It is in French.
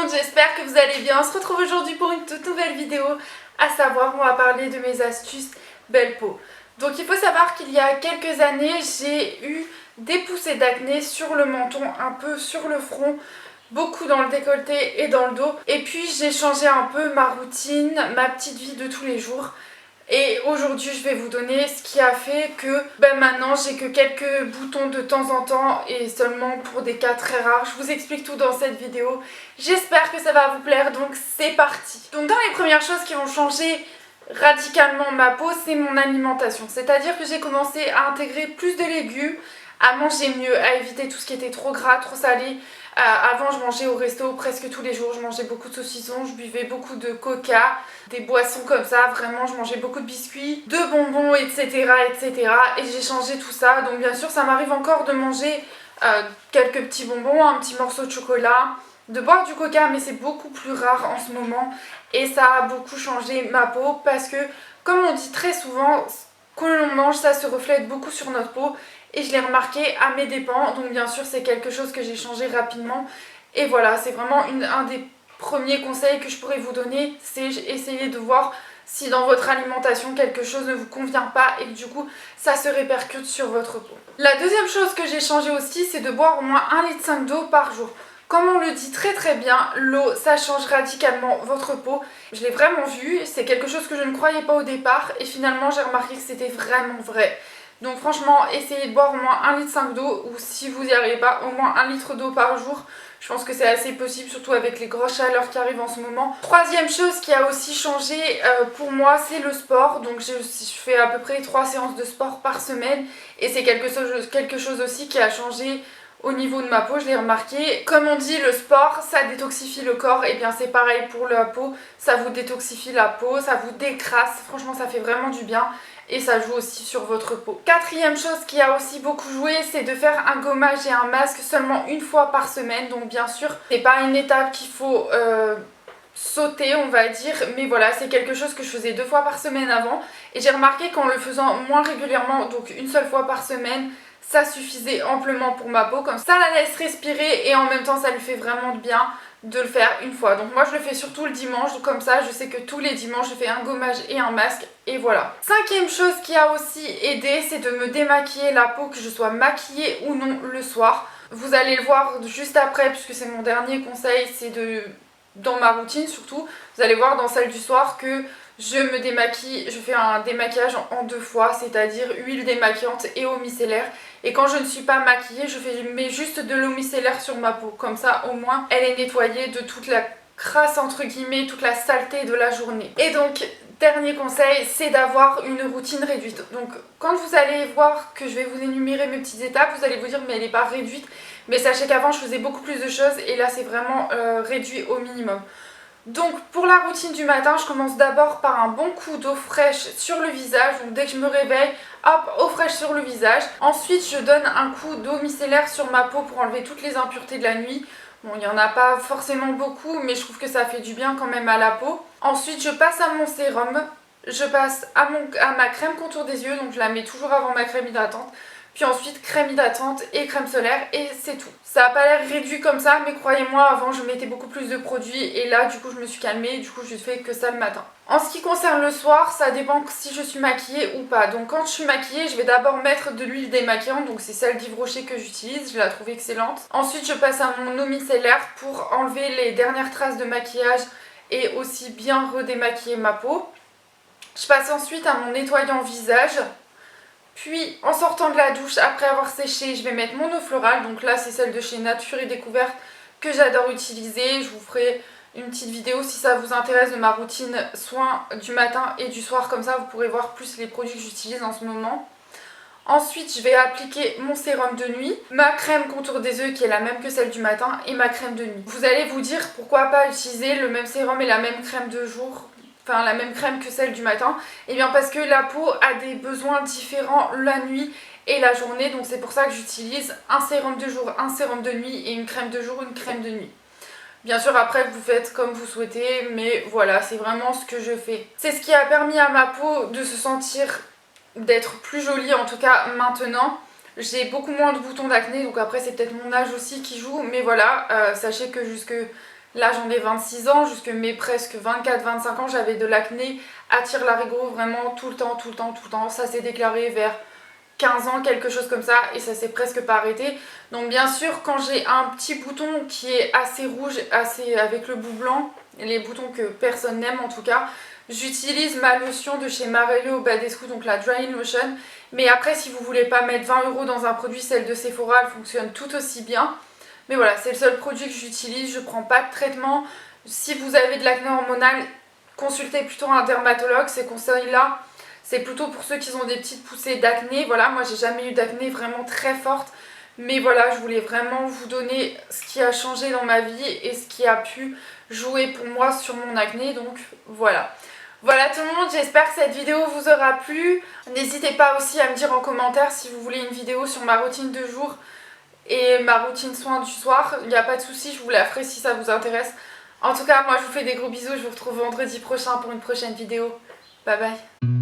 monde, j'espère que vous allez bien. On se retrouve aujourd'hui pour une toute nouvelle vidéo, à savoir on va parler de mes astuces belle peau. Donc il faut savoir qu'il y a quelques années j'ai eu des poussées d'acné sur le menton, un peu sur le front, beaucoup dans le décolleté et dans le dos. Et puis j'ai changé un peu ma routine, ma petite vie de tous les jours. Et aujourd'hui je vais vous donner ce qui a fait que maintenant j'ai que quelques boutons de temps en temps et seulement pour des cas très rares. Je vous explique tout dans cette vidéo. J'espère que ça va vous plaire, donc c'est parti. Donc dans les premières choses qui vont changer radicalement ma peau, c'est mon alimentation. C'est-à-dire que j'ai commencé à intégrer plus de légumes, à manger mieux, à éviter tout ce qui était trop gras, trop salé. Avant je mangeais au resto presque tous les jours, je mangeais beaucoup de saucissons, je buvais beaucoup de coca, des boissons comme ça, vraiment je mangeais beaucoup de biscuits, de bonbons, etc. Et j'ai changé tout ça, donc bien sûr ça m'arrive encore de manger quelques petits bonbons, un petit morceau de chocolat, de boire du coca, mais c'est beaucoup plus rare en ce moment. Et ça a beaucoup changé ma peau parce que, comme on dit très souvent, quand l'on mange ça se reflète beaucoup sur notre peau. Et je l'ai remarqué à mes dépens, donc bien sûr c'est quelque chose que j'ai changé rapidement. Et voilà, c'est vraiment un des premiers conseils que je pourrais vous donner, c'est essayer de voir si dans votre alimentation quelque chose ne vous convient pas et que du coup ça se répercute sur votre peau. La deuxième chose que j'ai changé aussi, c'est de boire au moins 1,5 litre d'eau par jour. Comme on le dit très bien, l'eau ça change radicalement votre peau. Je l'ai vraiment vu, c'est quelque chose que je ne croyais pas au départ et finalement j'ai remarqué que c'était vraiment vrai. Donc franchement, essayez de boire au moins 1,5 litre d'eau, ou si vous n'y arrivez pas, au moins 1 litre d'eau par jour. Je pense que c'est assez possible, surtout avec les grosses chaleurs qui arrivent en ce moment. Troisième chose qui a aussi changé pour moi, c'est le sport. Donc je fais à peu près 3 séances de sport par semaine. Et c'est quelque chose aussi qui a changé au niveau de ma peau, je l'ai remarqué. Comme on dit, le sport, ça détoxifie le corps. Et bien c'est pareil pour la peau, ça vous détoxifie la peau, ça vous décrasse. Franchement, ça fait vraiment du bien. Et ça joue aussi sur votre peau. Quatrième chose qui a aussi beaucoup joué, c'est de faire un gommage et un masque seulement une fois par semaine. Donc bien sûr, c'est pas une étape qu'il faut sauter, on va dire, mais voilà, c'est quelque chose que je faisais 2 fois par semaine avant. Et j'ai remarqué qu'en le faisant moins régulièrement, donc une seule fois par semaine, ça suffisait amplement pour ma peau. Comme ça la laisse respirer et en même temps ça lui fait vraiment de bien de le faire une fois. Donc moi je le fais surtout le dimanche, comme ça je sais que tous les dimanches je fais un gommage et un masque et voilà. Cinquième chose qui a aussi aidé, c'est de me démaquiller la peau, que je sois maquillée ou non le soir. Vous allez le voir juste après puisque c'est mon dernier conseil, c'est dans ma routine surtout, vous allez voir dans celle du soir que je me démaquille, je fais un démaquillage en 2 fois, c'est-à-dire huile démaquillante et eau micellaire. Et quand je ne suis pas maquillée, je mets juste de l'eau micellaire sur ma peau. Comme ça, au moins, elle est nettoyée de toute la crasse, entre guillemets, toute la saleté de la journée. Et donc, dernier conseil, c'est d'avoir une routine réduite. Donc, quand vous allez voir que je vais vous énumérer mes petites étapes, vous allez vous dire, mais elle n'est pas réduite. Mais sachez qu'avant, je faisais beaucoup plus de choses et là, c'est vraiment réduit au minimum. Donc pour la routine du matin, je commence d'abord par un bon coup d'eau fraîche sur le visage. Donc dès que je me réveille, hop, eau fraîche sur le visage. Ensuite, je donne un coup d'eau micellaire sur ma peau pour enlever toutes les impuretés de la nuit. Bon, il n'y en a pas forcément beaucoup, mais je trouve que ça fait du bien quand même à la peau. Ensuite, je passe à mon sérum. Je passe à ma crème contour des yeux, donc je la mets toujours avant ma crème hydratante. Puis ensuite crème hydratante et crème solaire et c'est tout. Ça n'a pas l'air réduit comme ça, mais croyez-moi, avant je mettais beaucoup plus de produits et là du coup je me suis calmée, du coup je fais que ça le matin. En ce qui concerne le soir, ça dépend si je suis maquillée ou pas. Donc quand je suis maquillée, je vais d'abord mettre de l'huile démaquillante, donc c'est celle d'Yves Rocher que j'utilise, je la trouve excellente. Ensuite je passe à mon eau micellaire pour enlever les dernières traces de maquillage et aussi bien redémaquiller ma peau. Je passe ensuite à mon nettoyant visage. Puis en sortant de la douche, après avoir séché, je vais mettre mon eau florale. Donc là c'est celle de chez Nature et Découverte que j'adore utiliser. Je vous ferai une petite vidéo si ça vous intéresse de ma routine soin du matin et du soir. Comme ça vous pourrez voir plus les produits que j'utilise en ce moment. Ensuite je vais appliquer mon sérum de nuit, ma crème contour des yeux qui est la même que celle du matin et ma crème de nuit. Vous allez vous dire pourquoi pas utiliser le même sérum et la même crème de jour, enfin la même crème que celle du matin. Et bien parce que la peau a des besoins différents la nuit et la journée, donc c'est pour ça que j'utilise un sérum de jour, un sérum de nuit et une crème de jour, une crème de nuit. Bien sûr après vous faites comme vous souhaitez, mais voilà, c'est vraiment ce que je fais. C'est ce qui a permis à ma peau de se sentir, d'être plus jolie en tout cas maintenant. J'ai beaucoup moins de boutons d'acné, donc après c'est peut-être mon âge aussi qui joue, mais voilà, sachez que jusque Là j'en ai 26 ans, jusque mes presque 24-25 ans j'avais de l'acné à tire-larigot vraiment tout le temps, tout le temps, tout le temps. Ça s'est déclaré vers 15 ans, quelque chose comme ça, et ça s'est presque pas arrêté. Donc bien sûr quand j'ai un petit bouton qui est assez rouge, assez avec le bout blanc, les boutons que personne n'aime en tout cas, j'utilise ma lotion de chez Marello Badescu, donc la Drying Lotion. Mais après si vous voulez pas mettre 20 € dans un produit, celle de Sephora elle fonctionne tout aussi bien. Mais voilà, c'est le seul produit que j'utilise, je prends pas de traitement. Si vous avez de l'acné hormonal, consultez plutôt un dermatologue. Ces conseils-là, c'est plutôt pour ceux qui ont des petites poussées d'acné. Voilà, moi j'ai jamais eu d'acné vraiment très forte. Mais voilà, je voulais vraiment vous donner ce qui a changé dans ma vie et ce qui a pu jouer pour moi sur mon acné. Donc voilà. Voilà tout le monde, j'espère que cette vidéo vous aura plu. N'hésitez pas aussi à me dire en commentaire si vous voulez une vidéo sur ma routine de jour et ma routine soin du soir. Il n'y a pas de souci, je vous la ferai si ça vous intéresse. En tout cas, moi je vous fais des gros bisous, je vous retrouve vendredi prochain pour une prochaine vidéo. Bye bye.